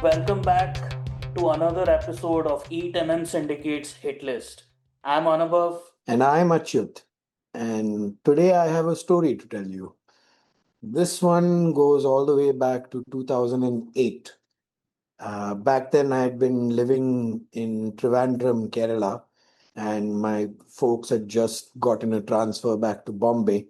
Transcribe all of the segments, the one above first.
Welcome back to another episode of ETMM Syndicate's Hit List. I'm Anubhav. And I'm Achyuth. And today I have a story to tell you. This one goes all the way back to 2008. Back then, I had been living in Trivandrum, Kerala, and my folks had just gotten a transfer back to Bombay.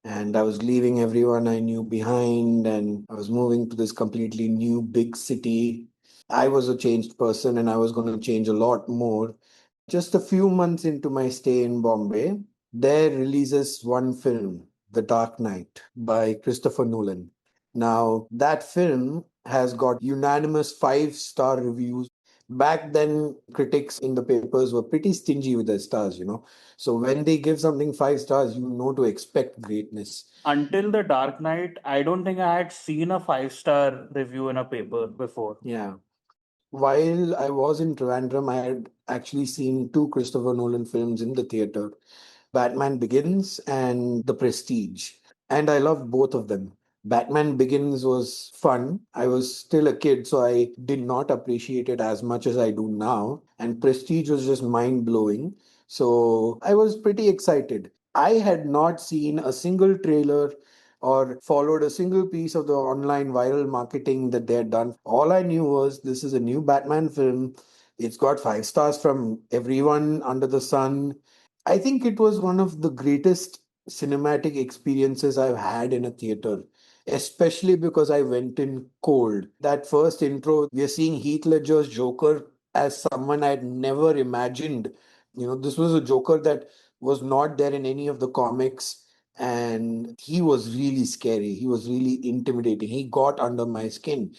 And I was leaving everyone I knew behind, and I was moving to this completely new big city. I was a changed person, and I was going to change a lot more. Just a few months into my stay in Bombay, there releases one film, The Dark Knight by Christopher Nolan. Now, that film has got unanimous five-star reviews. Back then, critics in the papers were pretty stingy with their stars. So when they give something 5 stars, you know to expect greatness. Until The Dark Knight, I don't think I had seen a five-star review in a paper before. Yeah. While I was in Trivandrum, I had actually seen two Christopher Nolan films in the theater, Batman Begins and The Prestige. And I loved both of them. Batman Begins was fun. I was still a kid, so I did not appreciate it as much as I do now. And Prestige was just mind blowing. So I was pretty excited. I had not seen a single trailer or followed a single piece of the online viral marketing that they had done. All I knew was this is a new Batman film. It's got 5 stars from everyone under the sun. I think it was one of the greatest cinematic experiences I've had in a theater, especially because I went in cold. That first intro, we are seeing Heath Ledger's Joker as someone I'd never imagined. This was a Joker that was not there in any of the comics, and he was really scary. He was really intimidating. He got under my skin.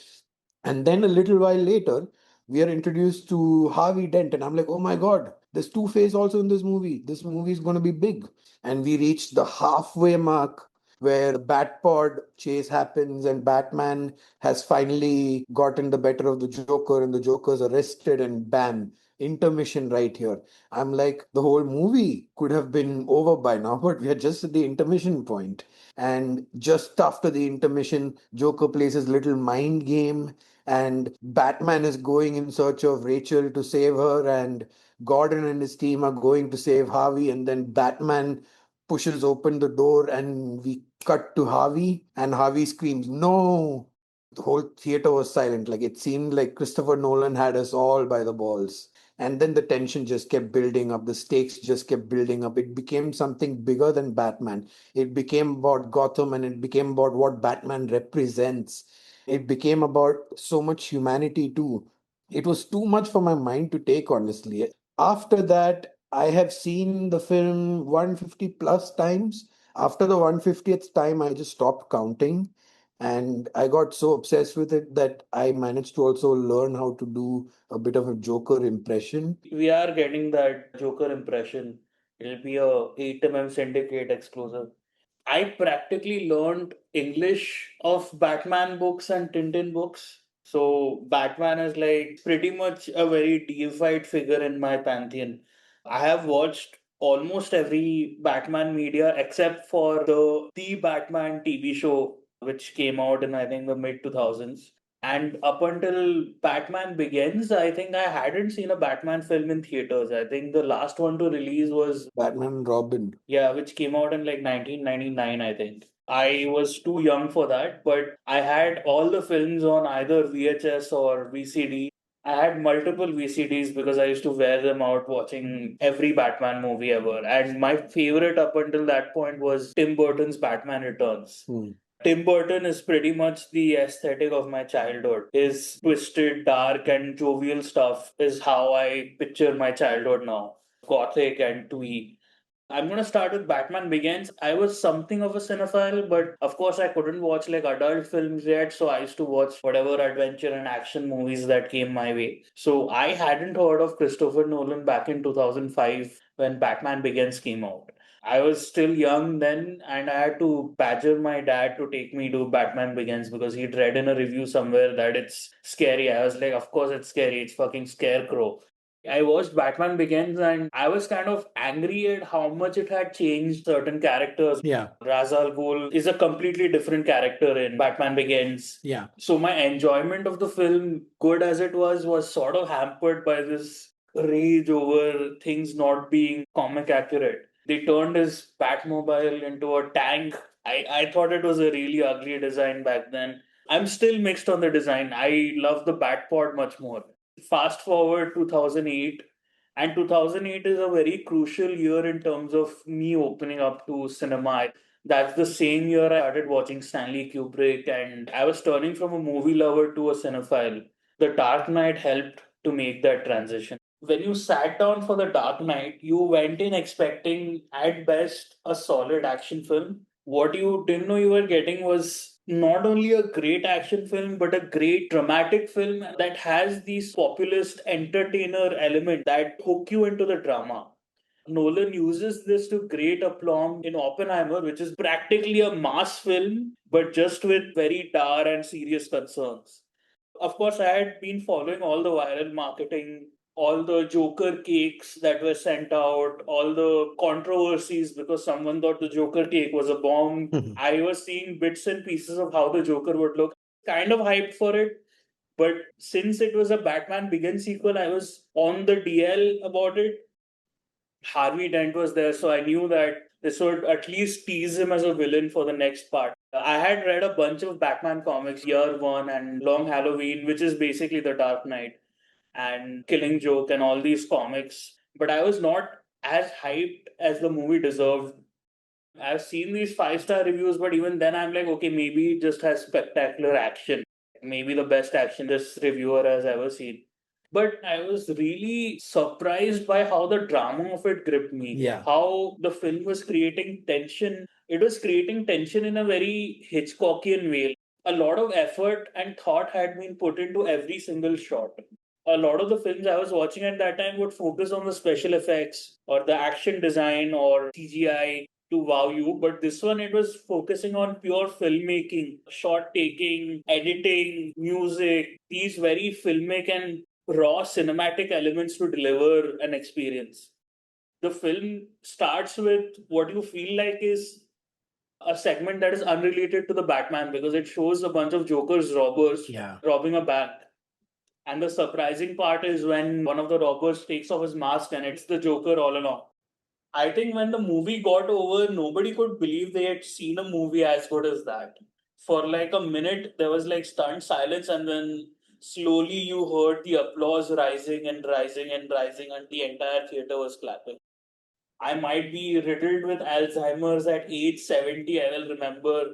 And then a little while later, we are introduced to Harvey Dent, and I'm like, oh my God, there's Two-Face also in this movie. This movie is going to be big. And we reached the halfway mark where the Batpod chase happens, and Batman has finally gotten the better of the Joker, and the Joker's arrested, and bam, intermission right here. I'm like, the whole movie could have been over by now, but we are just at the intermission point. And just after the intermission, Joker plays his little mind game, and Batman is going in search of Rachel to save her, and Gordon and his team are going to save Harvey, and then Batman pushes open the door, and we cut to Harvey, and Harvey screams, "No!" The whole theater was silent. Like it seemed like Christopher Nolan had us all by the balls. And then the tension just kept building up, the stakes just kept building up. It became something bigger than Batman. It became about Gotham, and it became about what Batman represents. It became about so much humanity too. It was too much for my mind to take, honestly. After that, I have seen the film 150 plus times. After the 150th time, I just stopped counting. And I got so obsessed with it that I managed to also learn how to do a bit of a Joker impression. We are getting that Joker impression. It'll be a 8mm Syndicate exclusive. I practically learned English of Batman books and Tintin books. So Batman is like pretty much a very deified figure in my pantheon. I have watched almost every Batman media except for the Batman TV show, which came out in I think the mid 2000s. And up until Batman Begins, I think I hadn't seen a Batman film in theaters. I think the last one to release was, Batman and Robin. yeah, which came out in like 1999, I think. I was too young for that, but I had all the films on either VHS or VCD. I had multiple VCDs because I used to wear them out watching every Batman movie ever. And my favorite up until that point was Tim Burton's Batman Returns. Hmm. Tim Burton is pretty much the aesthetic of my childhood. His twisted, dark, and jovial stuff is how I picture my childhood now. Gothic and twee. I'm gonna start with Batman Begins. I was something of a cinephile, but of course I couldn't watch like adult films yet, so I used to watch whatever adventure and action movies that came my way. So I hadn't heard of Christopher Nolan back in 2005 when Batman Begins came out. I was still young then, and I had to badger my dad to take me to Batman Begins because he'd read in a review somewhere that it's scary. I was like, of course it's scary, it's fucking Scarecrow. I watched Batman Begins and I was kind of angry at how much it had changed certain characters. Yeah. Ra's al Ghul is a completely different character in Batman Begins. Yeah. So my enjoyment of the film, good as it was sort of hampered by this rage over things not being comic accurate. They turned his Batmobile into a tank. I thought it was a really ugly design back then. I'm still mixed on the design. I love the Batpod much more. Fast forward 2008, and 2008 is a very crucial year in terms of me opening up to cinema. That's the same year I started watching Stanley Kubrick, and I was turning from a movie lover to a cinephile. The Dark Knight helped to make that transition. When you sat down for The Dark Knight, you went in expecting, at best, a solid action film. What you didn't know you were getting was not only a great action film, but a great dramatic film that has these populist entertainer element that hook you into the drama. Nolan uses this to great aplomb in Oppenheimer, which is practically a mass film, but just with very dour and serious concerns. Of course, I had been following all the viral marketing, all the Joker cakes that were sent out, all the controversies because someone thought the Joker cake was a bomb. I was seeing bits and pieces of how the Joker would look, kind of hyped for it. But since it was a Batman Begins sequel, I was on the DL about it. Harvey Dent was there, so I knew that this would at least tease him as a villain for the next part. I had read a bunch of Batman comics, Year One and Long Halloween, which is basically The Dark Knight, and Killing Joke, and all these comics, but I was not as hyped as the movie deserved. I've seen these 5-star reviews, but even then, I'm like, okay, maybe it just has spectacular action. Maybe the best action this reviewer has ever seen. But I was really surprised by how the drama of it gripped me. Yeah. How the film was creating tension. It was creating tension in a very Hitchcockian way. A lot of effort and thought had been put into every single shot. A lot of the films I was watching at that time would focus on the special effects or the action design or CGI to wow you. But this one, it was focusing on pure filmmaking, shot taking, editing, music, these very filmic and raw cinematic elements to deliver an experience. The film starts with what you feel like is a segment that is unrelated to the Batman because it shows a bunch of Joker's robbers robbing a bank. And the surprising part is when one of the robbers takes off his mask and it's the Joker all along. I think when the movie got over, nobody could believe they had seen a movie as good as that. For like a minute, there was like stunned silence, and then slowly you heard the applause rising and rising and rising, and the entire theater was clapping. I might be riddled with Alzheimer's at age 70. I will remember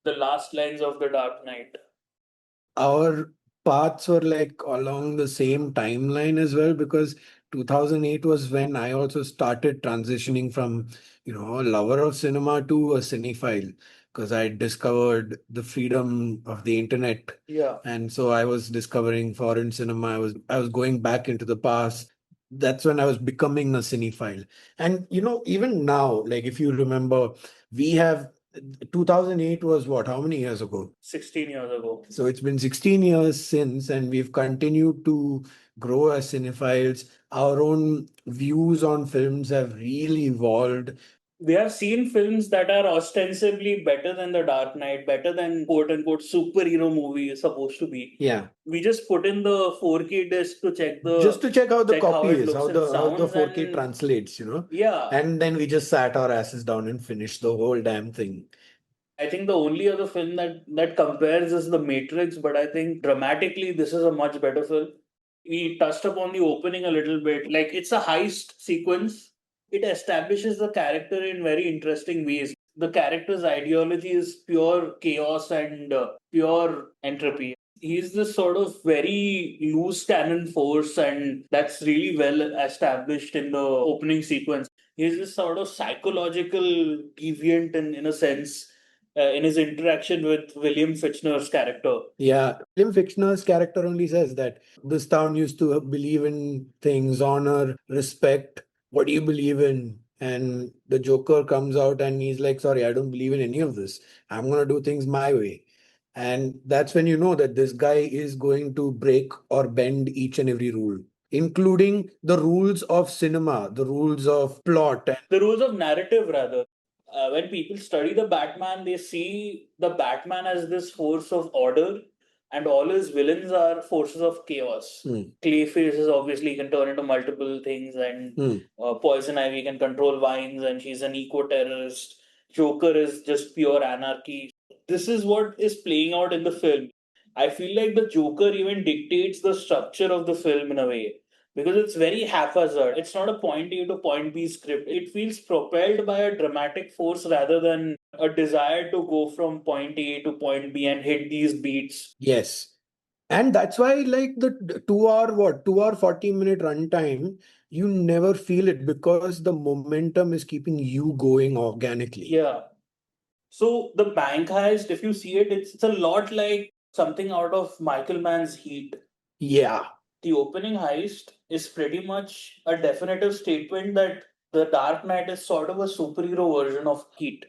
the last lines of The Dark Knight. Our paths were like along the same timeline as well, because 2008 was when I also started transitioning from, a lover of cinema to a cinephile, because I discovered the freedom of the internet. Yeah. And so I was discovering foreign cinema. I was going back into the past. That's when I was becoming a cinephile. And even now, like if you remember, we have 2008 was what? How many years ago? 16 years ago. So it's been 16 years since, and we've continued to grow as cinephiles. Our own views on films have really evolved. We have seen films that are ostensibly better than The Dark Knight, better than quote unquote superhero movie is supposed to be. Yeah. We just put in the 4K disc to check Just to check how the check how copy it is, looks how and the sounds 4K and translates, yeah. And then we just sat our asses down and finished the whole damn thing. I think the only other film that compares is The Matrix, but I think dramatically this is a much better film. We touched upon the opening a little bit. Like it's a heist sequence. It establishes the character in very interesting ways. The character's ideology is pure chaos and pure entropy. He's this sort of very loose cannon force, and that's really well established in the opening sequence. He's this sort of psychological deviant in a sense in his interaction with William Fichtner's character. Yeah, William Fichtner's character only says that this town used to believe in things, honor, respect. What do you believe in? And the Joker comes out and he's like, sorry, I don't believe in any of this. I'm going to do things my way. And that's when you know that this guy is going to break or bend each and every rule. including the rules of cinema, the rules of plot. The rules of narrative, rather. When people study the Batman, they see the Batman as this force of order, and all his villains are forces of chaos. Clayface is obviously can turn into multiple things, and Poison Ivy can control vines, and she's an eco terrorist. Joker is just pure anarchy. This is what is playing out in the film. I feel like the Joker even dictates the structure of the film in a way because it's very haphazard. It's not a point A to point B script. It feels propelled by a dramatic force rather than a desire to go from point A to point B and hit these beats. Yes. And that's why, like the 2 hour, 2 hour, 40-minute runtime, you never feel it because the momentum is keeping you going organically. Yeah. So the bank heist, if you see it, it's a lot like something out of Michael Mann's Heat. Yeah. The opening heist is pretty much a definitive statement that the Dark Knight is sort of a superhero version of Heat.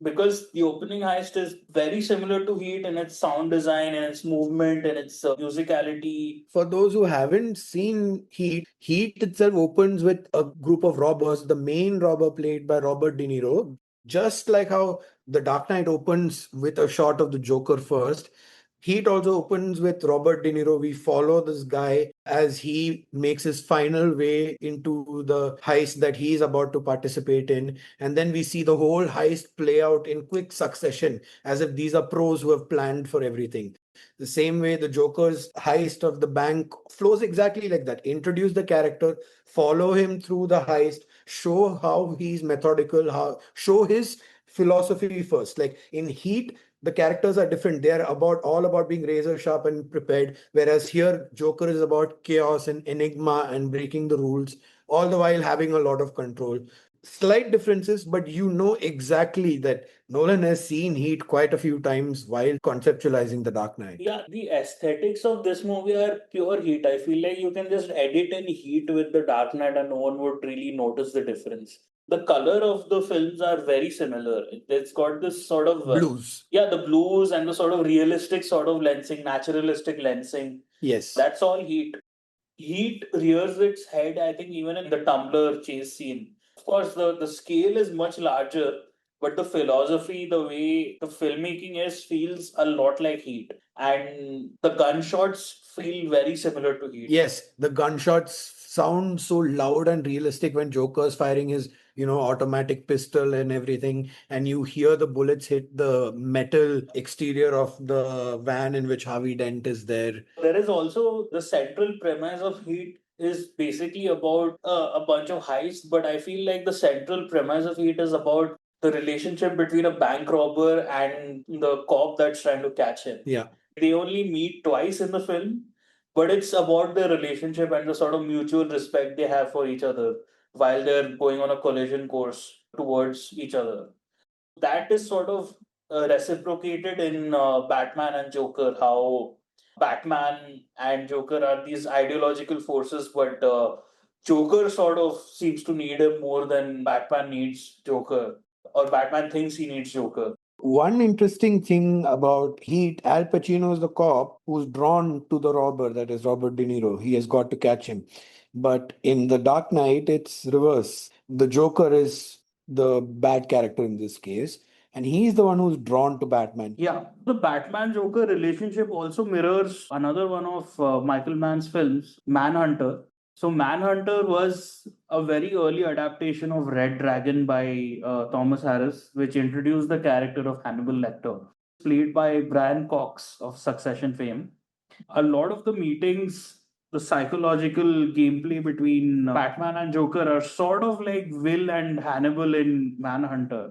Because the opening heist is very similar to Heat in its sound design and its movement and its musicality. For those who haven't seen Heat, Heat itself opens with a group of robbers, the main robber played by Robert De Niro. Just like how The Dark Knight opens with a shot of the Joker first, Heat also opens with Robert De Niro. We follow this guy as he makes his final way into the heist that he's about to participate in. And then we see the whole heist play out in quick succession, as if these are pros who have planned for everything. The same way the Joker's heist of the bank flows exactly like that. Introduce the character, follow him through the heist, show how he's methodical, how show his philosophy first. Like in Heat, the characters are different. They're about all about being razor sharp and prepared. Whereas here, Joker is about chaos and enigma and breaking the rules, all the while having a lot of control. Slight differences, but you know exactly that Nolan has seen Heat quite a few times while conceptualizing The Dark Knight. Yeah, the aesthetics of this movie are pure Heat. I feel like you can just edit in Heat with The Dark Knight and no one would really notice the difference. The color of the films are very similar. It's got this sort of Blues. yeah, the blues and the sort of realistic sort of lensing, naturalistic lensing. Yes. That's all Heat. Heat rears its head, I think, even in the Tumblr chase scene. Of course, the scale is much larger, but the philosophy, the way the filmmaking is, feels a lot like Heat. And the gunshots feel very similar to Heat. Yes, the gunshots sound so loud and realistic when Joker's firing his, automatic pistol and everything, and you hear the bullets hit the metal exterior of the van in which Harvey Dent is there. There is also the central premise of Heat is basically about a bunch of heists, but I feel like the central premise of Heat is about the relationship between a bank robber and the cop that's trying to catch him. Yeah. They only meet twice in the film, but it's about their relationship and the sort of mutual respect they have for each other while they're going on a collision course towards each other. That is sort of reciprocated in Batman and Joker, how Batman and Joker are these ideological forces, but Joker sort of seems to need him more than Batman needs Joker, or Batman thinks he needs Joker. One interesting thing about Heat, Al Pacino is the cop who's drawn to the robber, that is Robert De Niro. He has got to catch him. But in The Dark Knight, it's reverse. The Joker is the bad character in this case, and he's the one who's drawn to Batman. Yeah, the Batman Joker relationship also mirrors another one of Michael Mann's films, Manhunter. So, Manhunter was a very early adaptation of Red Dragon by Thomas Harris, which introduced the character of Hannibal Lecter, played by Brian Cox of Succession fame. A lot of the meetings, the psychological gameplay between Batman and Joker are sort of like Will and Hannibal in Manhunter.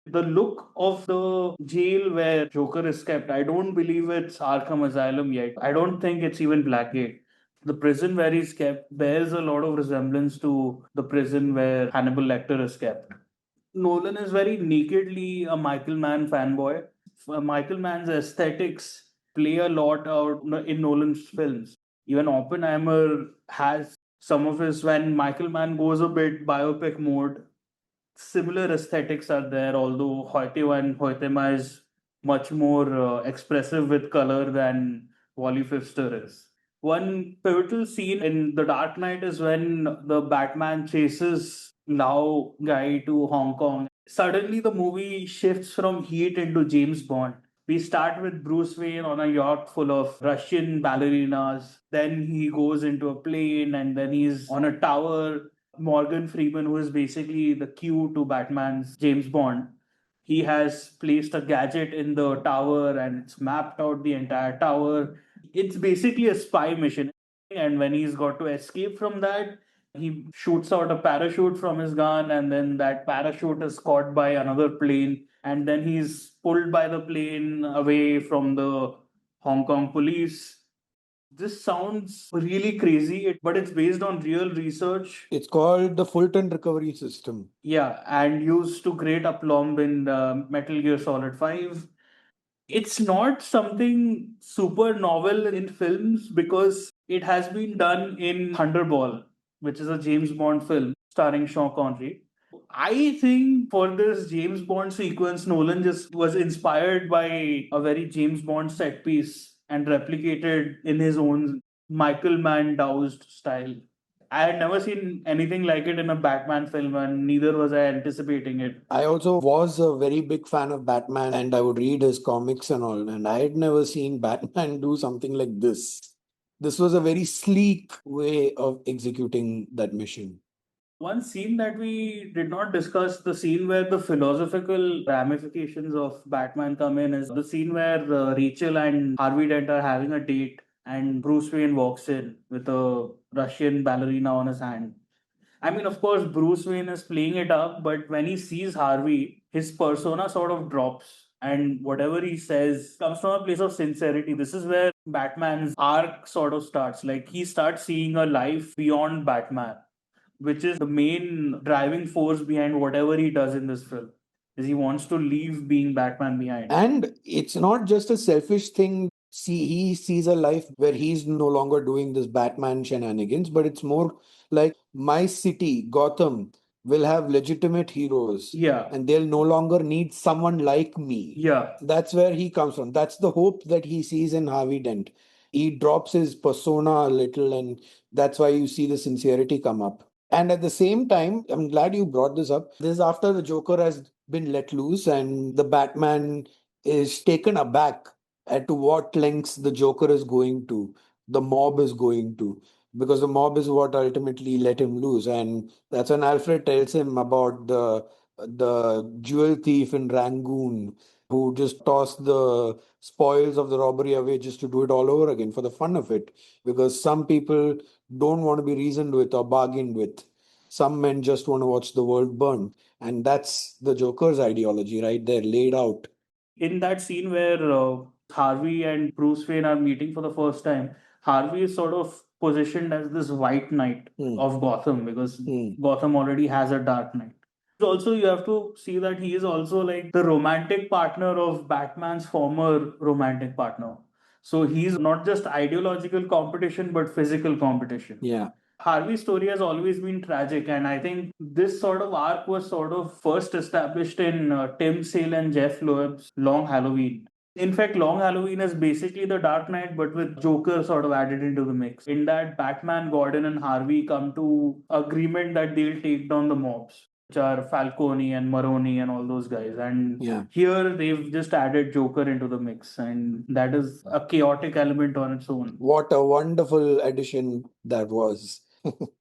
The look of the jail where Joker is kept, I don't believe it's Arkham Asylum yet. I don't think it's even Blackgate. The prison where he's kept bears a lot of resemblance to the prison where Hannibal Lecter is kept. Nolan is very nakedly a Michael Mann fanboy. Michael Mann's aesthetics play a lot out in Nolan's films. Even Oppenheimer has some of his, when Michael Mann goes a bit biopic mode, similar aesthetics are there, although Hoyte van Hoytema is much more expressive with color than Wally Pfister is. One pivotal scene in The Dark Knight is when the Batman chases Lao guy to Hong Kong. Suddenly, the movie shifts from Heat into James Bond. We start with Bruce Wayne on a yacht full of Russian ballerinas. Then he goes into a plane and then he's on a tower. Morgan Freeman, who is basically the Q to Batman's James Bond, he has placed a gadget in the tower and it's mapped out the entire tower. It's basically a spy mission. And when he's got to escape from that, he shoots out a parachute from his gun, and then that parachute is caught by another plane, and then he's pulled by the plane away from the Hong Kong police. This sounds really crazy, but it's based on real research. It's called the Fulton Recovery System. Yeah, and used to great aplomb in Metal Gear Solid 5. It's not something super novel in films because it has been done in Thunderball, which is a James Bond film starring Sean Connery. I think for this James Bond sequence, Nolan just was inspired by a very James Bond set piece and replicated in his own Michael Mann doused style. I had never seen anything like it in a Batman film, and neither was I anticipating it. I also was a very big fan of Batman and I would read his comics and all, and I had never seen Batman do something like this. This was a very sleek way of executing that mission. One scene that we did not discuss, the scene where the philosophical ramifications of Batman come in, is the scene where Rachel and Harvey Dent are having a date and Bruce Wayne walks in with a Russian ballerina on his hand. I mean, of course, Bruce Wayne is playing it up, but when he sees Harvey, his persona sort of drops. And whatever he says comes from a place of sincerity. This is where Batman's arc sort of starts. Like, he starts seeing a life beyond Batman, which is the main driving force behind whatever he does in this film. Is he wants to leave being Batman behind. And it's not just a selfish thing. See, he sees a life where he's no longer doing this Batman shenanigans, but it's more like my city, Gotham, will have legitimate heroes. Yeah. And they'll no longer need someone like me. Yeah. That's where he comes from. That's the hope that he sees in Harvey Dent. He drops his persona a little, and that's why you see the sincerity come up. And at the same time, I'm glad you brought this up. This is after the Joker has been let loose, and the Batman is taken aback at to what lengths the Joker is going to, the mob is going to, because the mob is what ultimately let him loose. And that's when Alfred tells him about the jewel thief in Rangoon who just tossed the spoils of the robbery away just to do it all over again for the fun of it. Because some people don't want to be reasoned with or bargained with. Some men just want to watch the world burn. And that's the Joker's ideology right there, laid out. In that scene where Harvey and Bruce Wayne are meeting for the first time, Harvey is sort of positioned as this white knight of Gotham because Gotham already has a dark knight. Also, you have to see that he is also like the romantic partner of Batman's former romantic partner. So he's not just ideological competition, but physical competition. Yeah. Harvey's story has always been tragic, and I think this sort of arc was sort of first established in Tim Sale and Jeff Loeb's Long Halloween. In fact, Long Halloween is basically the Dark Knight, but with Joker sort of added into the mix. In that, Batman, Gordon, and Harvey come to agreement that they'll take down the mobs, which are Falcone and Maroni and all those guys. And Yeah. here they've just added Joker into the mix, and that is a chaotic element on its own. What a wonderful addition that was.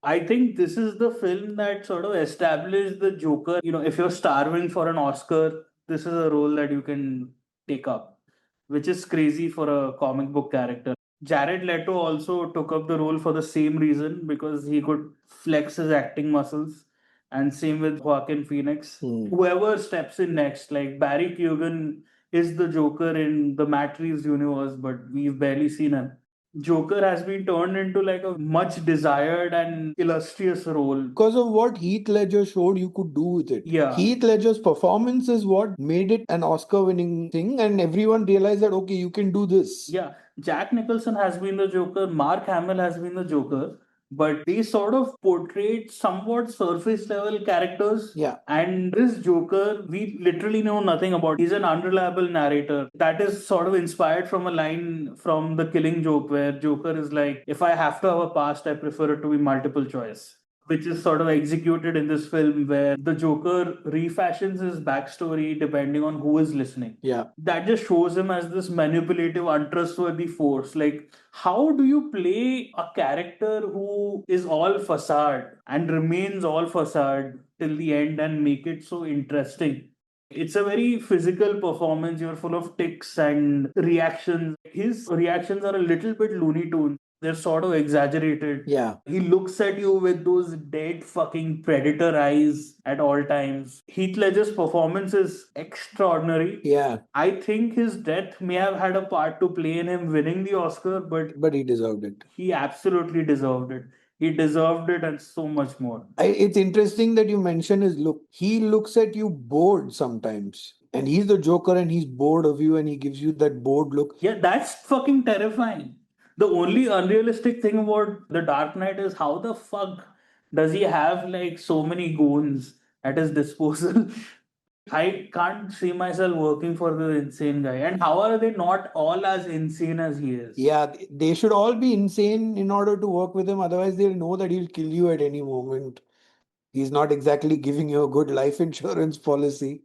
I think this is the film that sort of established the Joker. You know, if you're starving for an Oscar, this is a role that you can take up, which is crazy for a comic book character. Jared Leto also took up the role for the same reason because he could flex his acting muscles. And same with Joaquin Phoenix. Whoever steps in next, like Barry Keoghan is the Joker in the Matt Reeves universe, but we've barely seen him. Joker has been turned into like a much desired and illustrious role. Because of what Heath Ledger showed you could do with it. Yeah. Heath Ledger's performance is what made it an Oscar winning thing, and everyone realized that, okay, you can do this. Yeah. Jack Nicholson has been the Joker. Mark Hamill has been the Joker. but they sort of portrayed somewhat surface level characters. Yeah. And this Joker, we literally know nothing about. He's an unreliable narrator. That is sort of inspired from a line from The Killing Joke, where Joker is like, if I have to have a past, I prefer it to be multiple choice, which is sort of executed in this film where the Joker refashions his backstory depending on who is listening. Yeah. That just shows him as this manipulative, untrustworthy force. Like, how do you play a character who is all facade and remains all facade till the end and make it so interesting? It's a very physical performance. You're full of tics and reactions. His reactions are a little bit Looney Tunes. They're sort of exaggerated. Yeah. He looks at you with those dead fucking predator eyes at all times. Heath Ledger's performance is extraordinary. Yeah. I think his death may have had a part to play in him winning the Oscar, but he deserved it. he absolutely deserved it. He deserved it and so much more. It's interesting that you mention his look. He looks at you bored sometimes. And he's the Joker and he's bored of you and he gives you that bored look. Yeah, that's fucking terrifying. The only unrealistic thing about The Dark Knight is how the fuck does he have like so many goons at his disposal? I can't see myself working for the insane guy. And how are they not all as insane as he is? Yeah, they should all be insane in order to work with him. Otherwise, they'll know that he'll kill you at any moment. He's not exactly giving you a good life insurance policy.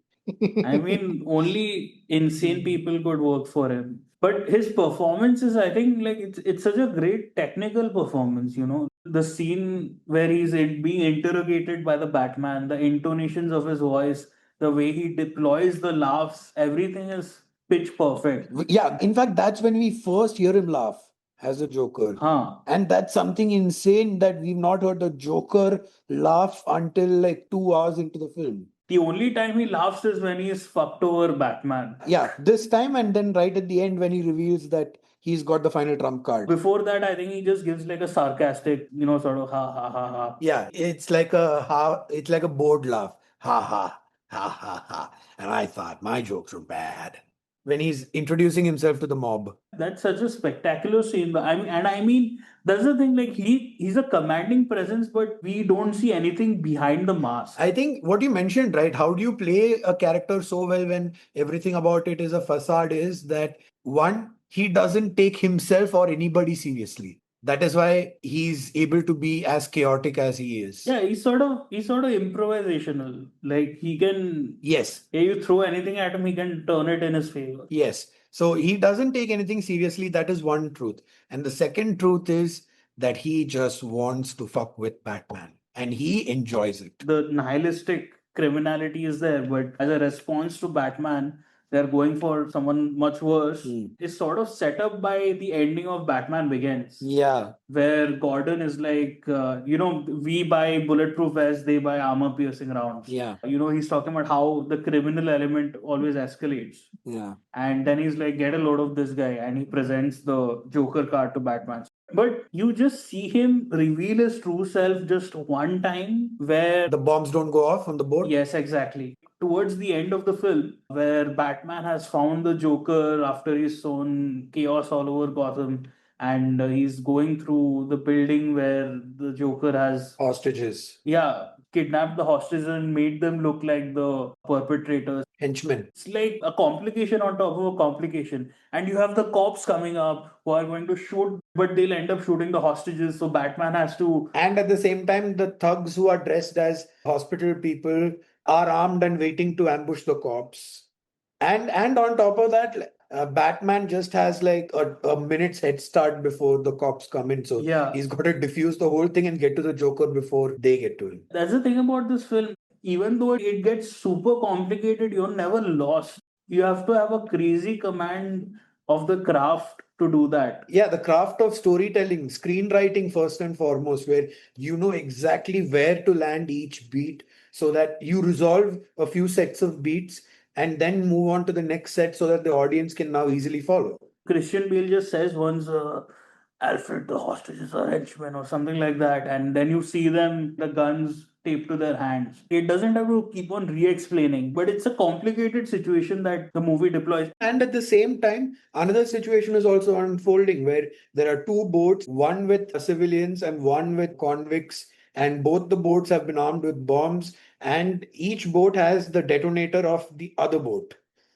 I mean, only insane people could work for him. But his performances, I think, like it's such a great technical performance. The scene where being interrogated by the Batman, the intonations of his voice, the way he deploys the laughs, everything is pitch perfect. Yeah, in fact, that's when we first hear him laugh as a Joker. Huh. And that's something insane that we've not heard the Joker laugh until like 2 hours into the film. The only time he laughs is when he is fucked over Batman. Yeah, this time and then right at the end when he reveals that he's got the final trump card. Before that, I think he just gives like a sarcastic, sort of ha ha ha ha. Yeah, it's like a bored laugh. Ha ha ha ha ha. And I thought my jokes were bad. When he's introducing himself to the mob. That's such a spectacular scene. But I mean, that's the thing. Like he's a commanding presence, but we don't see anything behind the mask. I think what you mentioned, right? How do you play a character so well when everything about it is a facade? Is that one, he doesn't take himself or anybody seriously. That is why he's able to be as chaotic as he is. Yeah, he's sort of improvisational. Like he can. Yes. You throw anything at him, he can turn it in his favor. Yes. So he doesn't take anything seriously. That is one truth. And the second truth is that he just wants to fuck with Batman and he enjoys it. The nihilistic criminality is there, but as a response to Batman, they're going for someone much worse. Is sort of set up by the ending of Batman Begins. Yeah. Where Gordon is like, we buy bulletproof vests, they buy armor piercing rounds. Yeah. He's talking about how the criminal element always escalates. Yeah. And then he's like, get a load of this guy. And he presents the Joker card to Batman. But you just see him reveal his true self just one time where the bombs don't go off on the boat. Yes, exactly. Towards the end of the film, where Batman has found the Joker after he's sown chaos all over Gotham, and he's going through the building where the Joker has hostages. Yeah, kidnapped the hostages and made them look like the perpetrators. Henchmen. It's like a complication on top of a complication. And you have the cops coming up who are going to shoot, but they'll end up shooting the hostages. So Batman has to. And at the same time, the thugs who are dressed as hospital people are armed and waiting to ambush the cops. And on top of that, Batman just has like a minute's head start before the cops come in. So Yeah. he's got to diffuse the whole thing and get to the Joker before they get to him. That's the thing about this film. Even though it gets super complicated, you're never lost. You have to have a crazy command of the craft to do that. Yeah, the craft of storytelling, screenwriting first and foremost, where you know exactly where to land each beat so that you resolve a few sets of beats and then move on to the next set so that the audience can now easily follow. Christian Bale just says once, Alfred, the hostages are henchmen or something like that. And then you see them, the guns taped to their hands. It doesn't have to keep on re-explaining, but it's a complicated situation that the movie deploys. And at the same time, another situation is also unfolding where there are two boats, one with civilians and one with convicts, and both the boats have been armed with bombs, and each boat has the detonator of the other boat.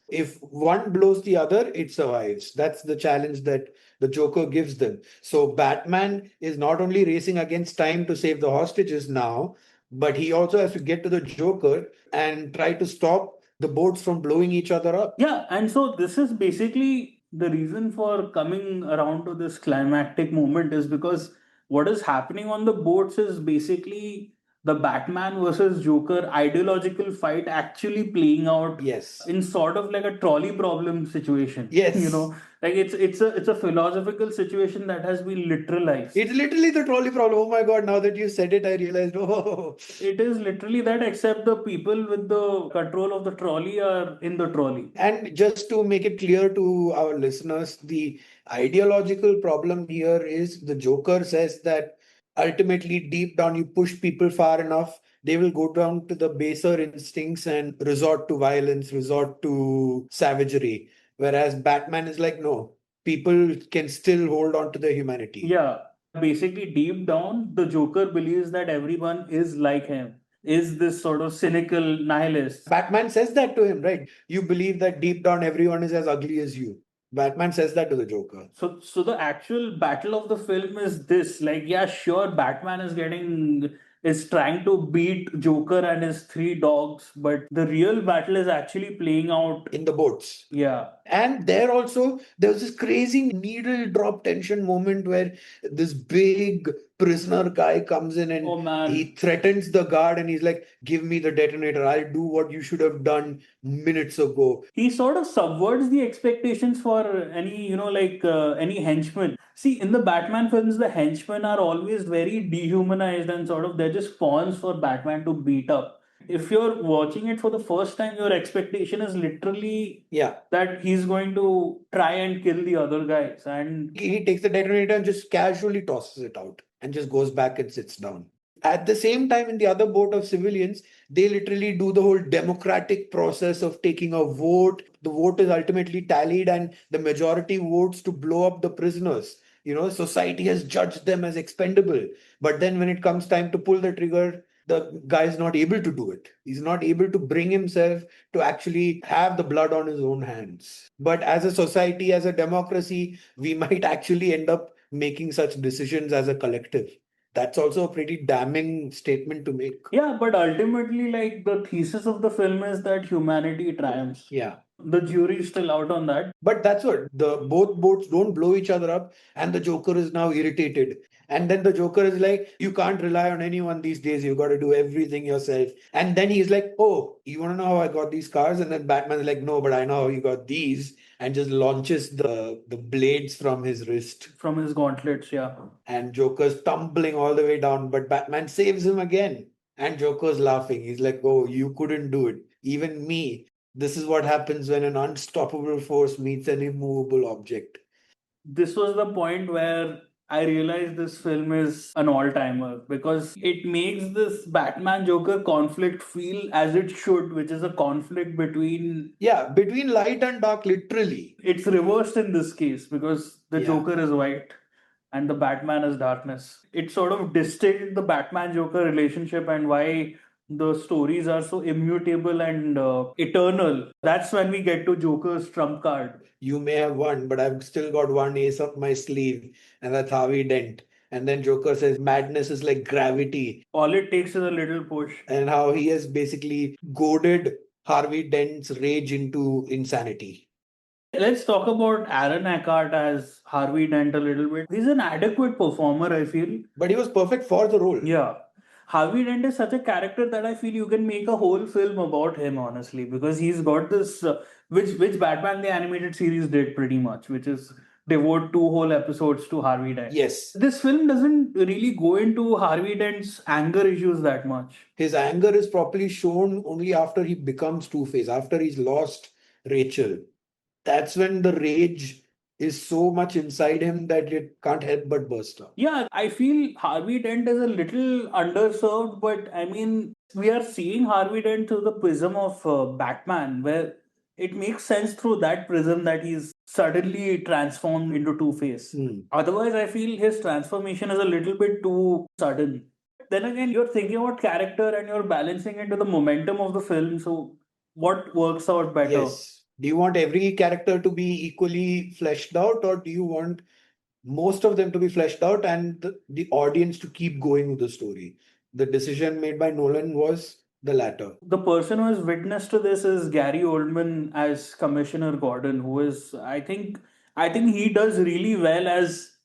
If one blows the other, it survives. That's the challenge that the Joker gives them. So Batman is not only racing against time to save the hostages now, but he also has to get to the Joker and try to stop the boats from blowing each other up. Yeah, and so this is basically the reason for coming around to this climactic moment is because what is happening on the boats is basically the Batman versus Joker ideological fight actually playing out Yes. in sort of like a trolley problem situation. Yes. You know, like it's a philosophical situation that has been literalized. It's literally the trolley problem. Oh my God, now that you said it, I realized, oh. It is literally that, except the people with the control of the trolley are in the trolley. And just to make it clear to our listeners, the ideological problem here is the Joker says that ultimately, deep down, you push people far enough, they will go down to the baser instincts and resort to violence, resort to savagery. Whereas Batman is like, no, people can still hold on to their humanity. Yeah. Basically, deep down, the Joker believes that everyone is like him, is this sort of cynical nihilist. Batman says that to him, right? You believe that deep down everyone is as ugly as you. Batman says that to the Joker. So the actual battle of the film is this. Like, yeah, sure, Batman is trying to beat Joker and his three dogs, but the real battle is actually playing out In the boats. Yeah. And there also, there was this crazy needle drop tension moment where this big prisoner guy comes in and Oh man. he threatens the guard and he's like, give me the detonator. I'll do what you should have done minutes ago. He sort of subverts the expectations for any, any henchman. See, in the Batman films, the henchmen are always very dehumanized and sort of they're just pawns for Batman to beat up. If you're watching it for the first time, your expectation is literally that he's going to try and kill the other guys. And he takes the detonator and just casually tosses it out and just goes back and sits down. At the same time, in the other boat of civilians, they literally do the whole democratic process of taking a vote. The vote is ultimately tallied, and the majority votes to blow up the prisoners. You know, society has judged them as expendable. But then when it comes time to pull the trigger, the guy is not able to do it. He's not able to bring himself to actually have the blood on his own hands. But as a society, as a democracy, we might actually end up making such decisions as a collective. That's also a pretty damning statement to make. yeah, but ultimately, like the thesis of the film is that humanity triumphs. Yeah. The jury is still out on that. But that's what the both boats don't blow each other up, and the Joker is now irritated. And then the Joker is like, you can't rely on anyone these days. You got to do everything yourself. And then he's like, oh, you want to know how I got these cars? And then Batman's like, no, but I know how you got these. And just launches the blades from his wrist. From his gauntlets, yeah. And Joker's tumbling all the way down, but Batman saves him again. And Joker's laughing. He's like, oh, you couldn't do it. Even me. This is what happens when an unstoppable force meets an immovable object. This was the point where I realized this film is an all timer because it makes this Batman Joker conflict feel as it should, which is a conflict between. Yeah, between light and dark, literally. It's reversed in this case because the Yeah. Joker is white and the Batman is darkness. It sort of distilled the Batman Joker relationship and why the stories are so immutable and eternal. That's when we get to Joker's trump card. You may have won, but I've still got one ace up my sleeve, and that's Harvey Dent. And then Joker says madness is like gravity. All it takes is a little push. And how he has basically goaded Harvey Dent's rage into insanity. Let's talk about Aaron Eckhart as Harvey Dent a little bit. He's an adequate performer, I feel. But he was perfect for the role. Yeah. Harvey Dent is such a character that I feel you can make a whole film about him, honestly, because he's got this, which Batman the Animated Series did pretty much, which is devote two whole episodes to Harvey Dent. Yes. This film doesn't really go into Harvey Dent's anger issues that much. His anger is properly shown only after he becomes Two-Face, after he's lost Rachel. That's when the rage is so much inside him that it can't help but burst out. Yeah, I feel Harvey Dent is a little underserved, but I mean, we are seeing Harvey Dent through the prism of Batman, where it makes sense through that prism that he's suddenly transformed into Two-Face. Otherwise, I feel his transformation is a little bit too sudden. Then again, you're thinking about character and you're balancing it to the momentum of the film. So, what works out better? Yes. Do you want every character to be equally fleshed out, or do you want most of them to be fleshed out and the audience to keep going with the story? The decision made by Nolan was the latter. The person who has witnessed to this is Gary Oldman as Commissioner Gordon, who is, I think he does really well as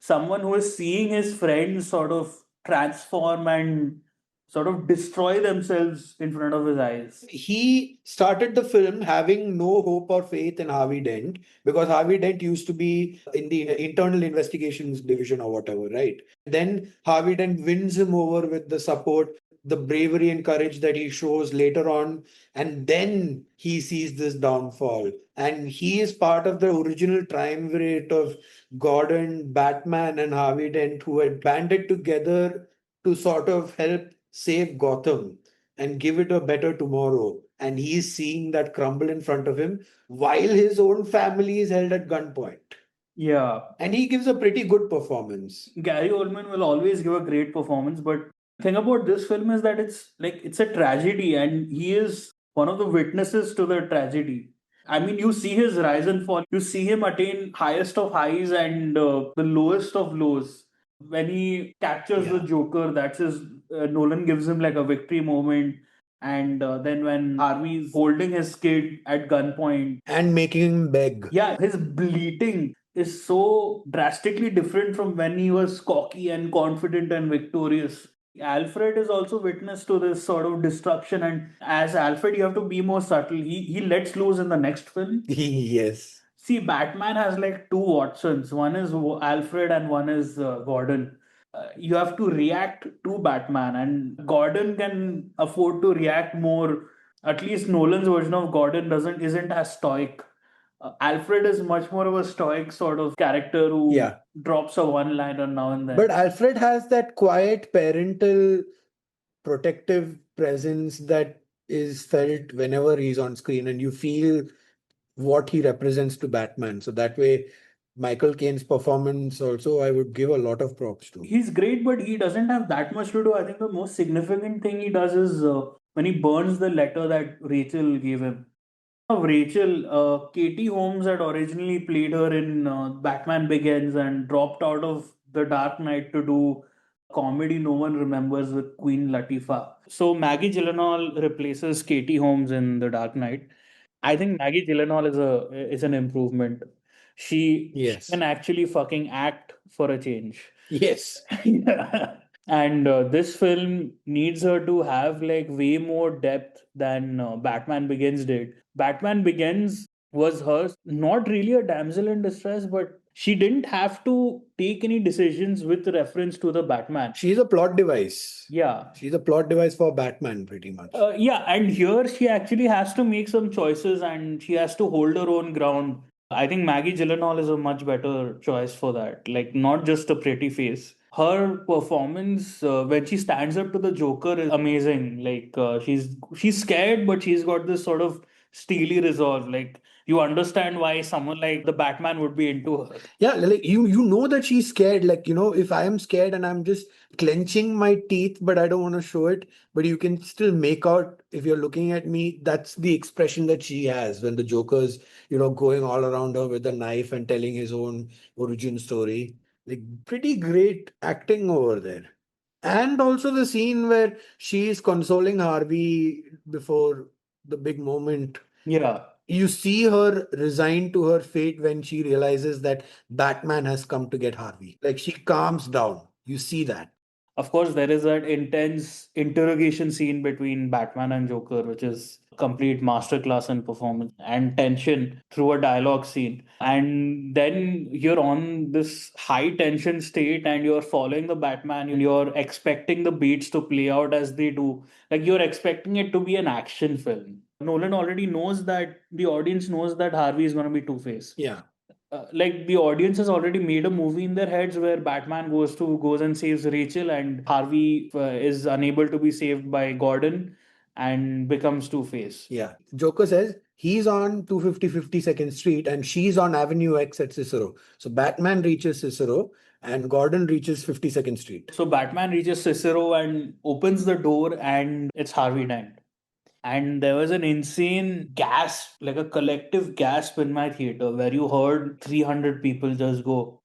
someone who is seeing his friends sort of transform and sort of destroy themselves in front of his eyes. He started the film having no hope or faith in Harvey Dent because Harvey Dent used to be in the internal investigations division or whatever, right? Then Harvey Dent wins him over with the support, the bravery and courage that he shows later on, and then he sees this downfall. And he is part of the original triumvirate of Gordon, Batman, and Harvey Dent who had banded together to sort of help save Gotham and give it a better tomorrow. And he's seeing that crumble in front of him while his own family is held at gunpoint. Yeah. And he gives a pretty good performance. Gary Oldman will always give a great performance, but the thing about this film is that it's a tragedy and he is one of the witnesses to the tragedy. I mean, you see his rise and fall. You see him attain highest of highs and the lowest of lows. When he captures the Joker, that's his. Nolan gives him like a victory moment. And then when Harvey's holding his kid at gunpoint and making him beg. yeah, his bleating is so drastically different from when he was cocky and confident and victorious. Alfred is also witness to this sort of destruction, and as Alfred, you have to be more subtle. He lets loose in the next film. Yes. See, Batman has like two Watsons. One is Alfred, and one is Gordon. You have to react to Batman, and Gordon can afford to react more. At least Nolan's version of Gordon doesn't isn't as stoic. Alfred is much more of a stoic sort of character who drops a one liner now and then. But Alfred has that quiet parental protective presence that is felt whenever he's on screen, and you feel what he represents to Batman. So that way, Michael Caine's performance also, I would give a lot of props to. He's great, but he doesn't have that much to do. I think the most significant thing he does is when he burns the letter that Rachel gave him. Of Rachel, Katie Holmes had originally played her in Batman Begins and dropped out of The Dark Knight to do comedy no one remembers with Queen Latifah. So Maggie Gyllenhaal replaces Katie Holmes in The Dark Knight. I think Maggie Gyllenhaal is an improvement. She can actually fucking act for a change. Yes. Yeah. And this film needs her to have like way more depth than Batman Begins did. Batman Begins was her not really a damsel in distress, but she didn't have to take any decisions with reference to the Batman. She's a plot device. Yeah. She's a plot device for Batman, pretty much. Yeah, and here she actually has to make some choices and she has to hold her own ground. I think Maggie Gyllenhaal is a much better choice for that. Like, not just a pretty face. Her performance when she stands up to the Joker is amazing. Like, she's scared, but she's got this sort of steely resolve. Like, you understand why someone like the Batman would be into her. Yeah, like you know that she's scared. Like, if I am scared and I'm just clenching my teeth, but I don't want to show it, but you can still make out if you're looking at me, that's the expression that she has when the Joker's, going all around her with a knife and telling his own origin story. Like, pretty great acting over there. And also the scene where she is consoling Harvey before the big moment. Yeah. You see her resigned to her fate when she realizes that Batman has come to get Harvey. Like, she calms down. You see that. Of course, there is that intense interrogation scene between Batman and Joker, which is a complete masterclass in performance and tension through a dialogue scene. And then you're on this high tension state and you're following the Batman and you're expecting the beats to play out as they do. Like, you're expecting it to be an action film. Nolan already knows that the audience knows that Harvey is going to be Two-Face. Yeah. like the audience has already made a movie in their heads where Batman goes and saves Rachel, and Harvey is unable to be saved by Gordon and becomes Two Face. Yeah. Joker says he's on 250 52nd Street and she's on Avenue X at Cicero. So Batman reaches Cicero and Gordon reaches 52nd Street. So Batman reaches Cicero and opens the door, and it's Harvey Dent. And there was an insane gasp, like a collective gasp in my theater, where you heard 300 people just go,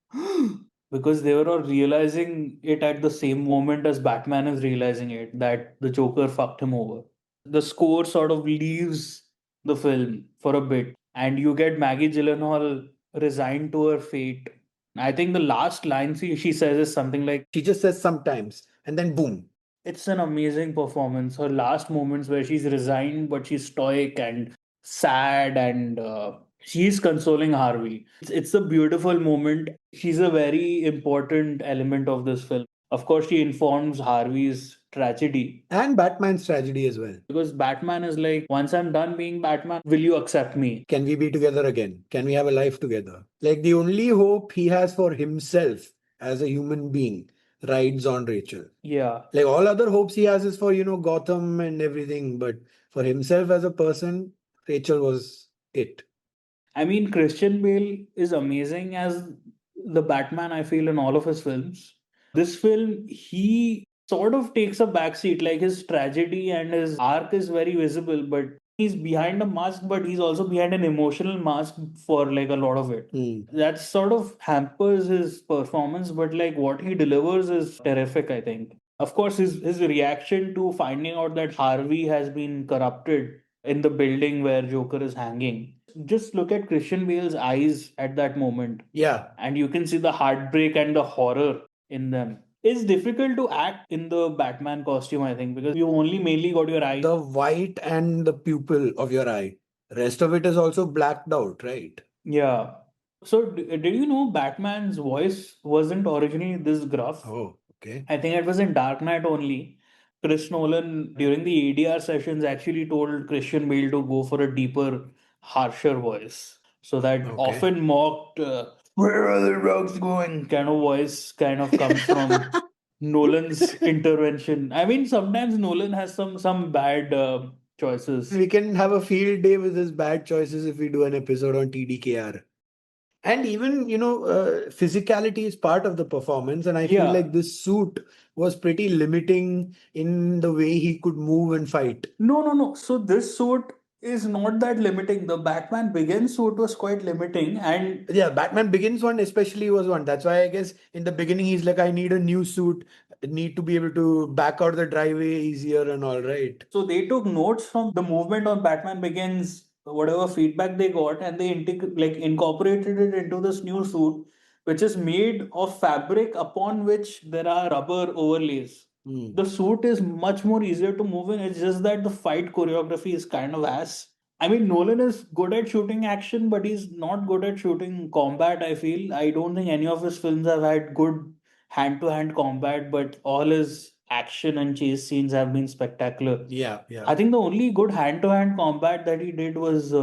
because they were all realizing it at the same moment as Batman is realizing it, that the Joker fucked him over. The score sort of leaves the film for a bit, and you get Maggie Gyllenhaal resigned to her fate. I think the last line she says is something like, She just says sometimes and then boom. it's an amazing performance. Her last moments where she's resigned, but she's stoic and sad, and she's consoling Harvey. It's a beautiful moment. She's a very important element of this film. Of course, she informs Harvey's tragedy. And Batman's tragedy as well. Because Batman is like, once I'm done being Batman, will you accept me? Can we be together again? Can we have a life together? Like the only hope he has for himself as a human being rides on Rachel. Yeah. Like all other hopes he has is for, Gotham and everything. But for himself as a person, Rachel was it. I mean, Christian Bale is amazing as the Batman, I feel, in all of his films. This film, he sort of takes a backseat, like his tragedy and his arc is very visible, but he's behind a mask, but he's also behind an emotional mask for like a lot of it. That sort of hampers his performance, but like what he delivers is terrific, I think. Of course, his reaction to finding out that Harvey has been corrupted in the building where Joker is hanging. Just look at Christian Bale's eyes at that moment. Yeah. And you can see the heartbreak and the horror in them. It's difficult to act in the Batman costume, I think, because you only mainly got your eye. The white and the pupil of your eye. Rest of it is also blacked out, right? Yeah. So, did you know Batman's voice wasn't originally this gruff? Oh, okay. I think it was in Dark Knight only. Chris Nolan, during the ADR sessions, actually told Christian Bale to go for a deeper, harsher voice. So that Okay. often mocked, where are the drugs going kind of voice kind of comes from Nolan's intervention. I mean, sometimes Nolan has some bad choices. We can have a field day with his bad choices if we do an episode on TDKR. And even, physicality is part of the performance. And I feel Yeah. like this suit was pretty limiting in the way he could move and fight. No. So this suit is not that limiting. The Batman Begins suit was quite limiting, and Yeah, Batman Begins one especially was one. That's why I guess in the beginning he's like, I need a new suit, need to be able to back out the driveway easier and all, right? so they took notes from the movement on Batman Begins, whatever feedback they got, and they incorporated it into this new suit, which is made of fabric upon which there are rubber overlays. The suit is much more easier to move in. It's just that the fight choreography is kind of ass. I mean, Nolan is good at shooting action, but he's not good at shooting combat, I feel. I don't think any of his films have had good hand to hand combat, but all his action and chase scenes have been spectacular. Yeah, yeah. I think the only good hand to hand combat that he did was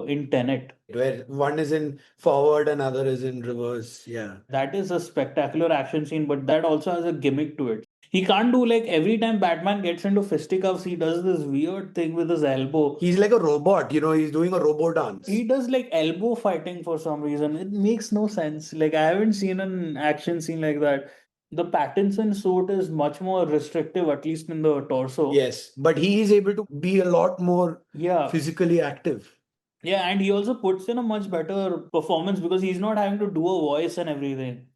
in Tenet. Where one is in forward and other is in reverse. Yeah. That is a spectacular action scene, but that also has a gimmick to it. He can't do like every time Batman gets into fisticuffs, he does this weird thing with his elbow. He's like a robot, he's doing a robo dance. He does like elbow fighting for some reason. It makes no sense. Like, I haven't seen an action scene like that. The Pattinson suit is much more restrictive, at least in the torso. Yes, but he is able to be a lot more Yeah. physically active. Yeah, and he also puts in a much better performance because he's not having to do a voice and everything.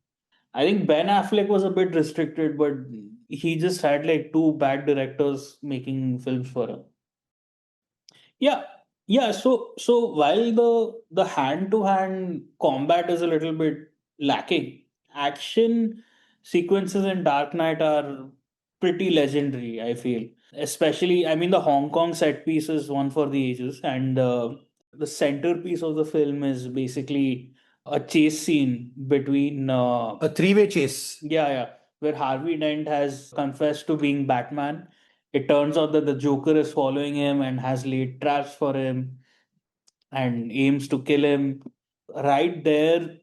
I think Ben Affleck was a bit restricted, but he just had like two bad directors making films for him. Yeah, yeah. So while the hand to hand combat is a little bit lacking, action sequences in Dark Knight are pretty legendary. I feel, especially, I mean, the Hong Kong set piece is one for the ages, and the centerpiece of the film is basically a chase scene between A three-way chase. yeah, where Harvey Dent has confessed to being Batman. It turns out that the Joker is following him and has laid traps for him and aims to kill him. right there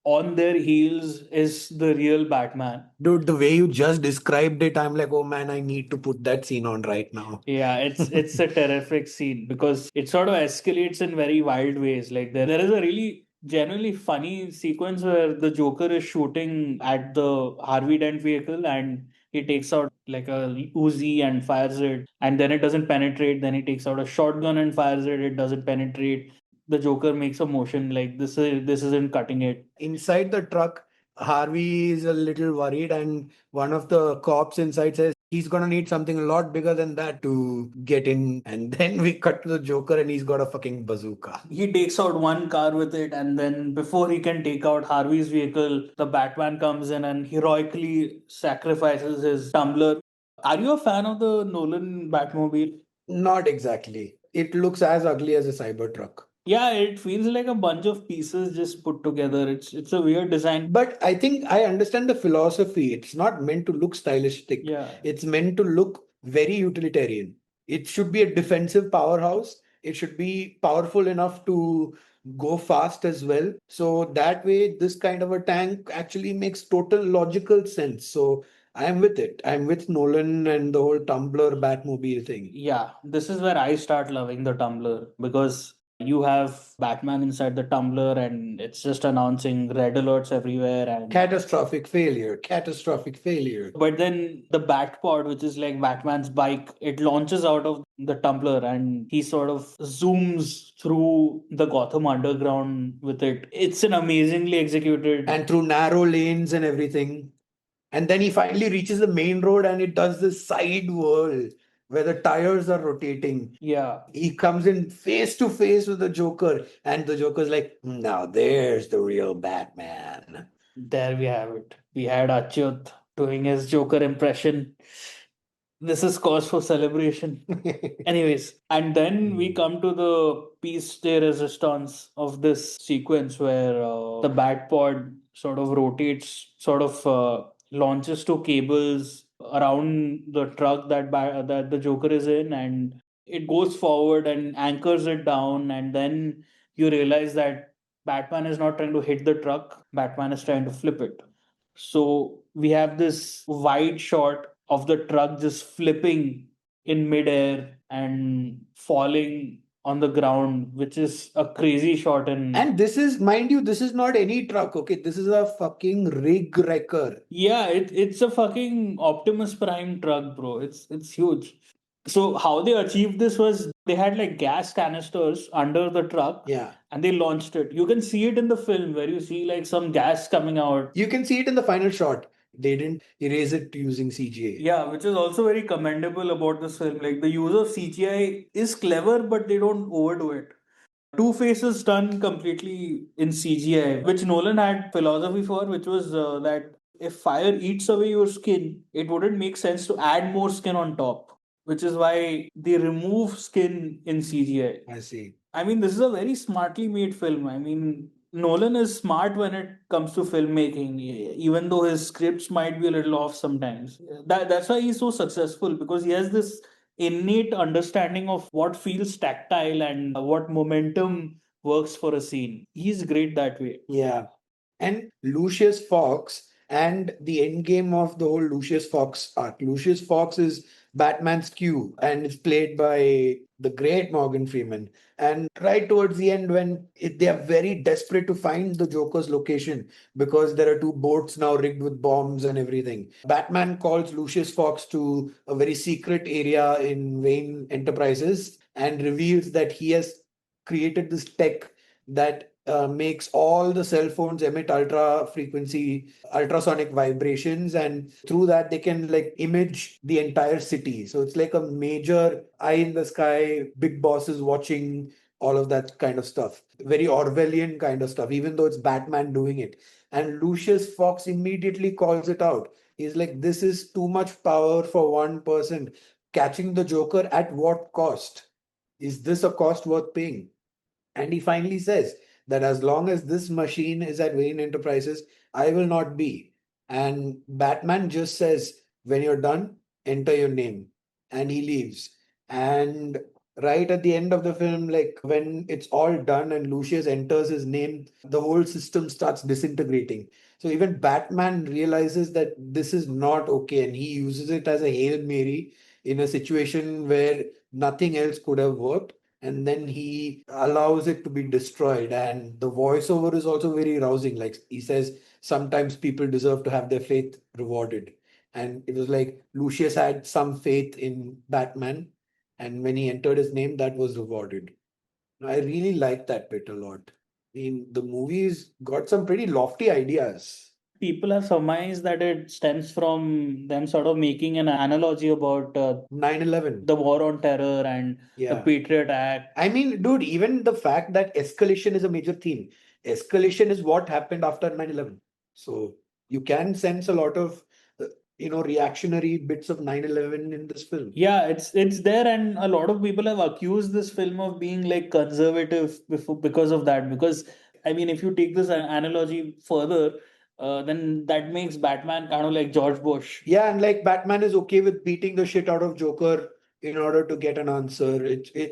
on their heels is the real Batman. Dude, the way you just described it, I'm like, oh man, I need to put that scene on right now. Yeah, it's a terrific scene because it sort of escalates in very wild ways. Like there is a really genuinely funny sequence where the Joker is shooting at the Harvey Dent vehicle and he takes out like a Uzi and fires it, and then it doesn't penetrate. Then he takes out a shotgun and fires it. It doesn't penetrate. The Joker makes a motion like this isn't cutting it. Inside the truck, Harvey is a little worried, and one of the cops inside says he's gonna need something a lot bigger than that to get in. And then we cut to the Joker, and he's got a fucking bazooka. He takes out one car with it, and then before he can take out Harvey's vehicle, the Batman comes in and heroically sacrifices his tumbler. Are you a fan of the Nolan Batmobile? Not exactly. It looks as ugly as a Cybertruck. Yeah, it feels like a bunch of pieces just put together. It's a weird design. But I think I understand the philosophy. It's not meant to look stylistic. Yeah. It's meant to look very utilitarian. It should be a defensive powerhouse. It should be powerful enough to go fast as well. So that way, this kind of a tank actually makes total logical sense. So I'm with it. I'm with Nolan and the whole Tumbler Batmobile thing. Yeah, this is where I start loving the Tumblr because you have Batman inside the Tumblr and it's just announcing red alerts everywhere and Catastrophic failure, catastrophic failure. but then the Batpod, which is like Batman's bike, it launches out of the tumbler and he sort of zooms through the Gotham underground with it. It's an amazingly executed. And through narrow lanes and everything. And then he finally reaches the main road and it does this side whirl where the tires are rotating. Yeah, He comes in face to face with the Joker, and the Joker's like, now there's the real Batman. there we have it. We had Achyuth doing his Joker impression. This is cause for celebration. Anyways, and then we come to the piece de resistance of this sequence where the Batpod sort of rotates, sort of launches two cables around the truck that the Joker is in, and it goes forward and anchors it down, and then you realize that Batman is not trying to hit the truck, Batman is trying to flip it. So we have this wide shot of the truck just flipping in midair and falling on the ground, which is a crazy shot. And this is, mind you, this is not any truck, okay? This is a fucking rig wrecker. Yeah, it's a fucking Optimus Prime truck, bro. It's huge. So how they achieved this was they had like gas canisters under the truck. Yeah. And they launched it. You can see it in the film where you see like some gas coming out. You can see it in the final shot. They didn't erase it using CGI. Yeah, which is also very commendable about this film. Like the use of CGI is clever, but they don't overdo it. Two-Face is done completely in CGI, which Nolan had philosophy for, which was that if fire eats away your skin, it wouldn't make sense to add more skin on top, which is why they remove skin in CGI. I see. I mean, this is a very smartly made film. I mean, Nolan is smart when it comes to filmmaking, even though his scripts might be a little off sometimes. That's why he's so successful because he has this innate understanding of what feels tactile and what momentum works for a scene. He's great that way. Yeah. And Lucius Fox and the end game of the whole Lucius Fox arc. Lucius Fox is Batman's Q and it's played by the great Morgan Freeman. And right towards the end, when they are very desperate to find the Joker's location because there are two boats now rigged with bombs and everything, Batman calls Lucius Fox to a very secret area in Wayne Enterprises and reveals that he has created this tech that makes all the cell phones emit ultrasonic vibrations, and through that they can like image the entire city. So it's like a major eye in the sky, big bosses watching, all of that kind of stuff. Very Orwellian kind of stuff, even though it's Batman doing it. And Lucius Fox immediately calls it out. He's like, this is too much power for one person. Catching the Joker at what cost? Is this a cost worth paying? And he finally says that as long as this machine is at Wayne Enterprises, I will not be. And Batman just says, when you're done, enter your name. And he leaves. And right at the end of the film, like when it's all done and Lucius enters his name, the whole system starts disintegrating. So even Batman realizes that this is not okay, and he uses it as a Hail Mary in a situation where nothing else could have worked. And then he allows it to be destroyed. And the voiceover is also very rousing. Like he says, sometimes people deserve to have their faith rewarded. And it was like Lucius had some faith in Batman, and when he entered his name, that was rewarded. I really like that bit a lot. I mean, the movie's got some pretty lofty ideas. People have surmised that it stems from them sort of making an analogy about 9/11. the war on terror and the Yeah. Patriot Act. I mean, dude, even the fact that escalation is a major theme. Escalation is what happened after 9/11. So you can sense a lot of, reactionary bits of 9/11 in this film. Yeah, it's there, and a lot of people have accused this film of being like conservative because of that. Because I mean, if you take this analogy further, then that makes Batman kind of like George Bush. Yeah, and like Batman is okay with beating the shit out of Joker in order to get an answer.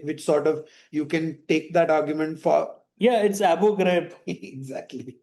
Which sort of you can take that argument for. Yeah, it's Abu Ghraib. Exactly.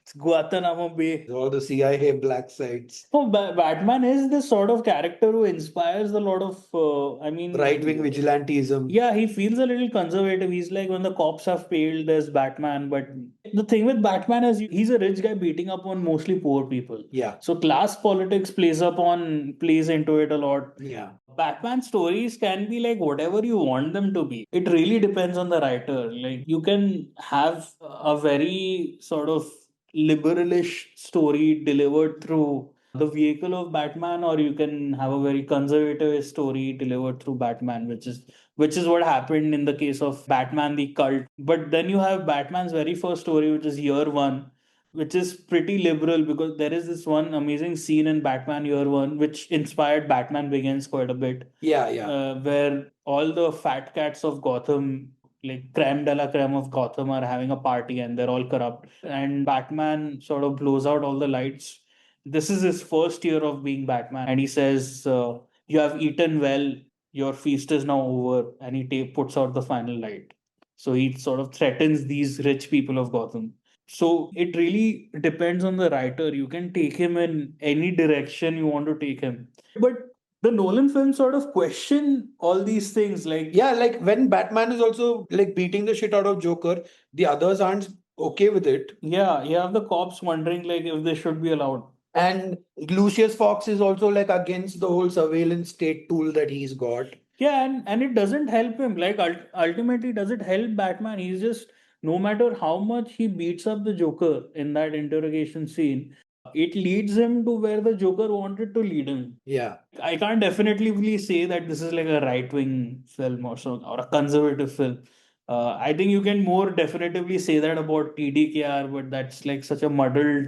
It's Guantanamo Bay. All the CIA black sites. So Batman is this sort of character who inspires a lot of, I mean, Right wing vigilantism. yeah, he feels a little conservative. He's like, when the cops have failed, there's Batman. But the thing with Batman is he's a rich guy beating up on mostly poor people. Yeah. So class politics plays into it a lot. Yeah. Batman stories can be like whatever you want them to be. It really depends on the writer. Like you can have a very sort of liberalish story delivered through the vehicle of Batman, or you can have a very conservative story delivered through Batman, which is what happened in the case of Batman the Cult. But then you have Batman's very first story, which is Year One, which is pretty liberal because there is this one amazing scene in Batman Year One which inspired Batman Begins quite a bit. Yeah, yeah. Where all the fat cats of Gotham, like creme de la creme of Gotham, are having a party and they're all corrupt. And Batman sort of blows out all the lights. This is his first year of being Batman, and he says, "You have eaten well. Your feast is now over." And he puts out the final light. So he sort of threatens these rich people of Gotham. So it really depends on the writer. You can take him in any direction you want to take him. But the Nolan films sort of question all these things. Like, Yeah, like when Batman is also like beating the shit out of Joker, the others aren't okay with it. yeah, you have the cops wondering like if they should be allowed. And Lucius Fox is also like against the whole surveillance state tool that he's got. Yeah, and it doesn't help him. Like ultimately, does it help Batman? He's just, no matter how much he beats up the Joker in that interrogation scene, it leads him to where the Joker wanted to lead him. Yeah. I can't definitively say that this is like a right wing film or a conservative film. I think you can more definitively say that about TDKR, but that's like such a muddled,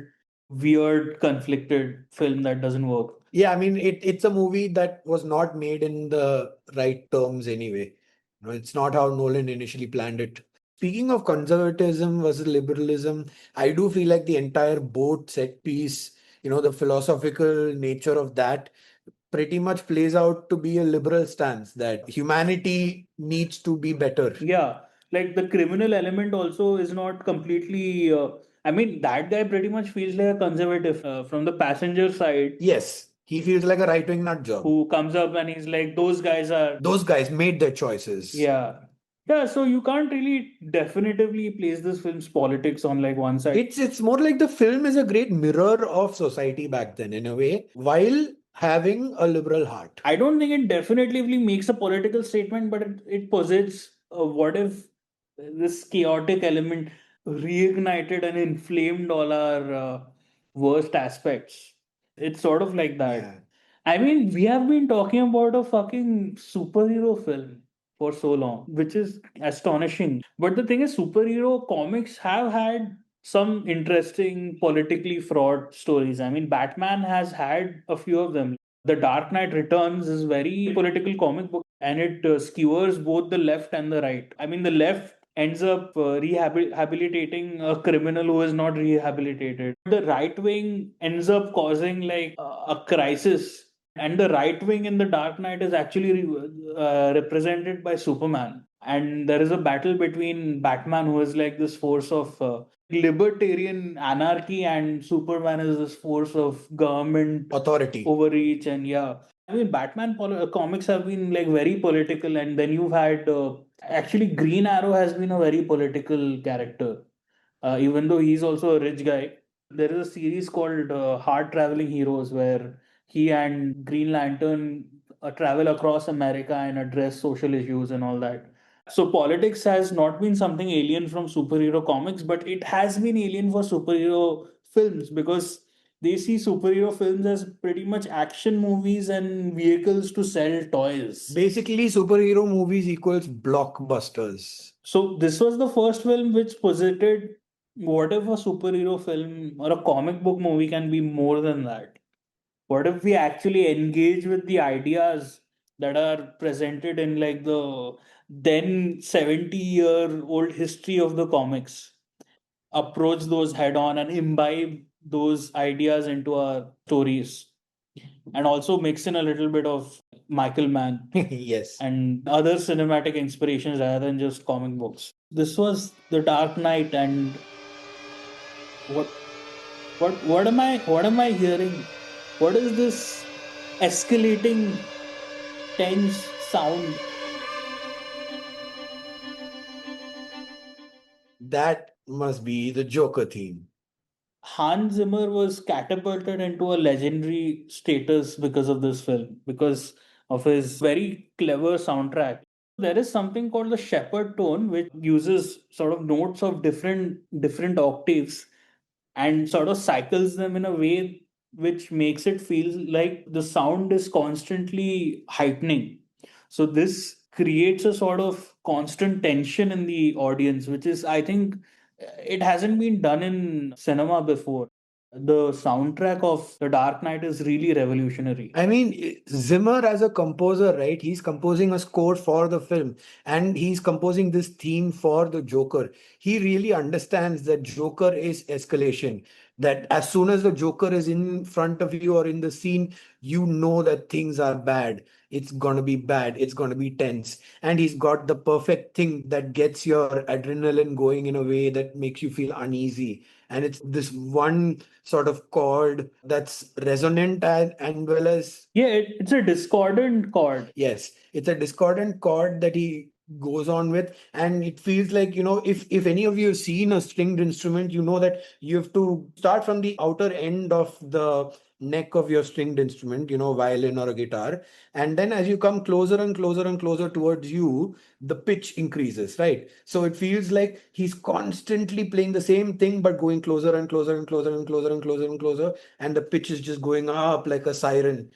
weird, conflicted film that doesn't work. Yeah, I mean it's a movie that was not made in the right terms anyway. It's not how Nolan initially planned it. Speaking of conservatism versus liberalism, I do feel like the entire boat set piece, the philosophical nature of that pretty much plays out to be a liberal stance that humanity needs to be better. Yeah, like the criminal element also is not completely. I mean, that guy pretty much feels like a conservative from the passenger side. Yes, he feels like a right-wing nut job. Who comes up and he's like, Those guys made their choices. Yeah. Yeah, so you can't really definitively place this film's politics on like one side. It's more like the film is a great mirror of society back then in a way, while having a liberal heart. I don't think it definitively makes a political statement, but it posits what if this chaotic element reignited and inflamed all our worst aspects. It's sort of like that. Yeah. I mean, we have been talking about a fucking superhero film for so long, which is astonishing. But the thing is, superhero comics have had some interesting politically fraught stories. I mean, Batman has had a few of them. The Dark Knight Returns is very political comic book, and it skewers both the left and the right. I mean, the left ends up rehabilitating a criminal who is not rehabilitated. The right wing ends up causing like a crisis And the right wing in the Dark Knight is actually represented by Superman. And there is a battle between Batman, who is like this force of libertarian anarchy, and Superman is this force of government Authority. overreach. And yeah, I mean, Batman comics have been like very political, and then you've had actually Green Arrow has been a very political character, even though he's also a rich guy. There is a series called Hard Traveling Heroes, where he and Green Lantern travel across America and address social issues and all that. So politics has not been something alien from superhero comics, but it has been alien for superhero films, because they see superhero films as pretty much action movies and vehicles to sell toys. Basically, superhero movies equals blockbusters. So this was the first film which posited what if a superhero film or a comic book movie can be more than that? What if we actually engage with the ideas that are presented in like the then 70-year-old history of the comics, approach those head on and imbibe those ideas into our stories, and also mix in a little bit of Michael Mann Yes. and other cinematic inspirations rather than just comic books. This was The Dark Knight, and what what am I hearing? What is this escalating tense sound? That must be the Joker theme. Hans Zimmer was catapulted into a legendary status because of this film, because of his very clever soundtrack. There is something called the shepherd tone, which uses sort of notes of different octaves and sort of cycles them in a way which makes it feel like the sound is constantly heightening. So this creates a sort of constant tension in the audience, which is, I think, it hasn't been done in cinema before. The soundtrack of The Dark Knight is really revolutionary. I mean, Zimmer as a composer, right? He's composing a score for the film and he's composing this theme for the Joker. He really understands that Joker is escalation. That as soon as the Joker is in front of you or in the scene, you know that things are bad. It's gonna be bad. It's gonna be tense. And he's got the perfect thing that gets your adrenaline going in a way that makes you feel uneasy. And it's this one sort of chord that's resonant and well as Yeah, it's a discordant chord. yes, it's a discordant chord that he goes on with, and it feels like, if any of you have seen a stringed instrument, you know that you have to start from the outer end of the neck of your stringed instrument, violin or a guitar, and then as you come closer and closer and closer towards you, the pitch increases, right? So it feels like he's constantly playing the same thing but going closer and closer and closer and closer and closer and closer, and the pitch is just going up like a siren.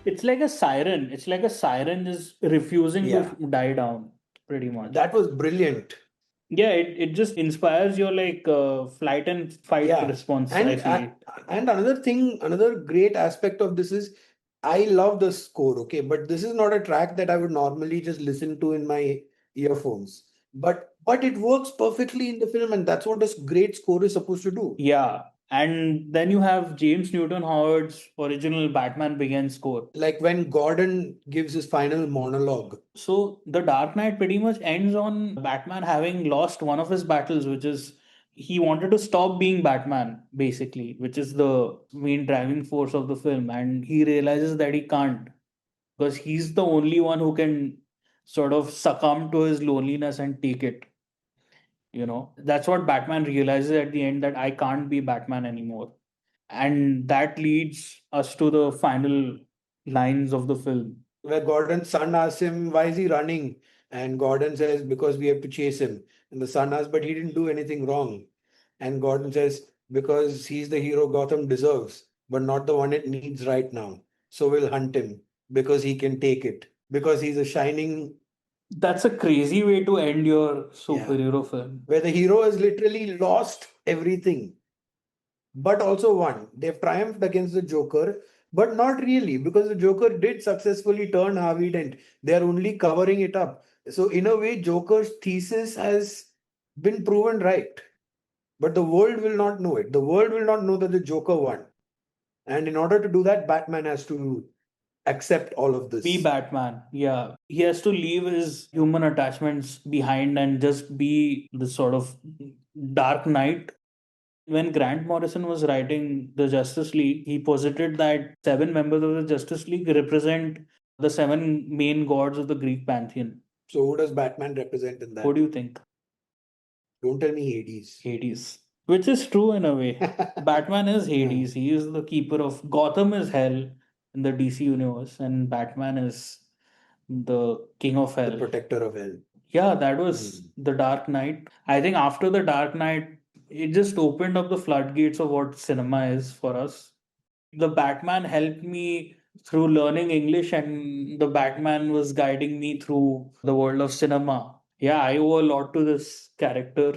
It's like a siren. It's like a siren is refusing Yeah. to die down, pretty much. That was brilliant. Yeah, it just inspires your like flight and fight Yeah. response, I And feel. and another thing, another great aspect of this is I love the score, okay, but this is not a track that I would normally just listen to in my earphones. But it works perfectly in the film, and that's what a great score is supposed to do. Yeah. And then you have James Newton Howard's original Batman Begins score. Like when Gordon gives his final monologue. So The Dark Knight pretty much ends on Batman having lost one of his battles, which is he wanted to stop being Batman, basically, which is the main driving force of the film. And he realizes that he can't, because he's the only one who can sort of succumb to his loneliness and take it. That's what Batman realizes at the end, that I can't be Batman anymore. And that leads us to the final lines of the film. Where Gordon's son asks him, why is he running? And Gordon says, because we have to chase him. And the son asks, but he didn't do anything wrong. And Gordon says, because he's the hero Gotham deserves, but not the one it needs right now. So we'll hunt him because he can take it. Because he's a shining. That's a crazy way to end your Yeah. superhero film. Where the hero has literally lost everything, but also won. They've triumphed against the Joker, but not really, because the Joker did successfully turn Harvey Dent. They are only covering it up. So, in a way, Joker's thesis has been proven right. But the world will not know it. The world will not know that the Joker won. And in order to do that, Batman has to accept all of Be this. Batman. Yeah. He has to leave his human attachments behind and just be this sort of dark knight. When Grant Morrison was writing the Justice League, he posited that seven members of the Justice League represent the seven main gods of the Greek pantheon. So who does Batman represent in that? What do you think? Don't tell me Hades. Hades. Which is true in a way. Batman is Hades. He is the keeper of Gotham is hell in the DC universe, and Batman is the king of The hell. protector of hell. Yeah, that was the Dark Knight. I think after the Dark Knight, it just opened up the floodgates of what cinema is for us. The Batman helped me through learning English, and the Batman was guiding me through the world of cinema. Yeah, I owe a lot to this character.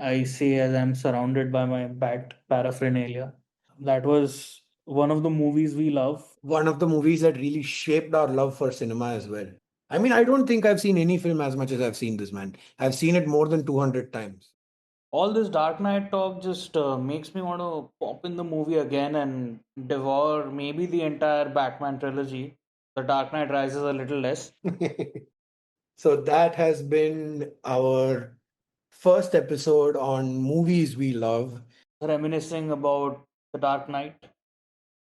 I say as I'm surrounded by my bat paraphernalia. That was one of the movies we love. One of the movies that really shaped our love for cinema as well. I mean, I don't think I've seen any film as much as I've seen this, man. I've seen it more than 200 times. All this Dark Knight talk just makes me want to pop in the movie again and devour maybe the entire Batman trilogy. The Dark Knight Rises a little less. So that has been our first episode on movies we love. Reminiscing about the Dark Knight.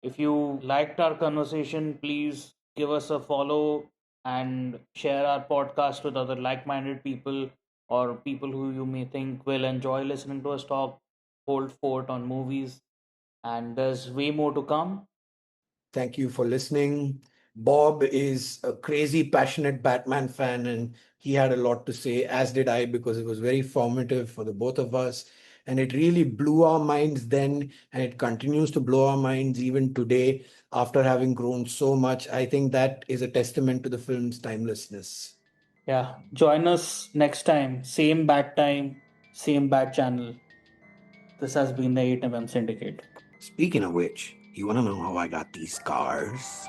If you liked our conversation, please give us a follow and share our podcast with other like minded people or people who you may think will enjoy listening to us talk, hold fort on movies. And there's way more to come. Thank you for listening. Bob is a crazy, passionate Batman fan, and he had a lot to say, as did I, because it was very formative for the both of us. And it really blew our minds then, and it continues to blow our minds even today after having grown so much. I think that is a testament to the film's timelessness. Yeah, join us next time. Same bat time, same bat channel. This has been the 8mm Syndicate. Speaking of which, you want to know how I got these scars?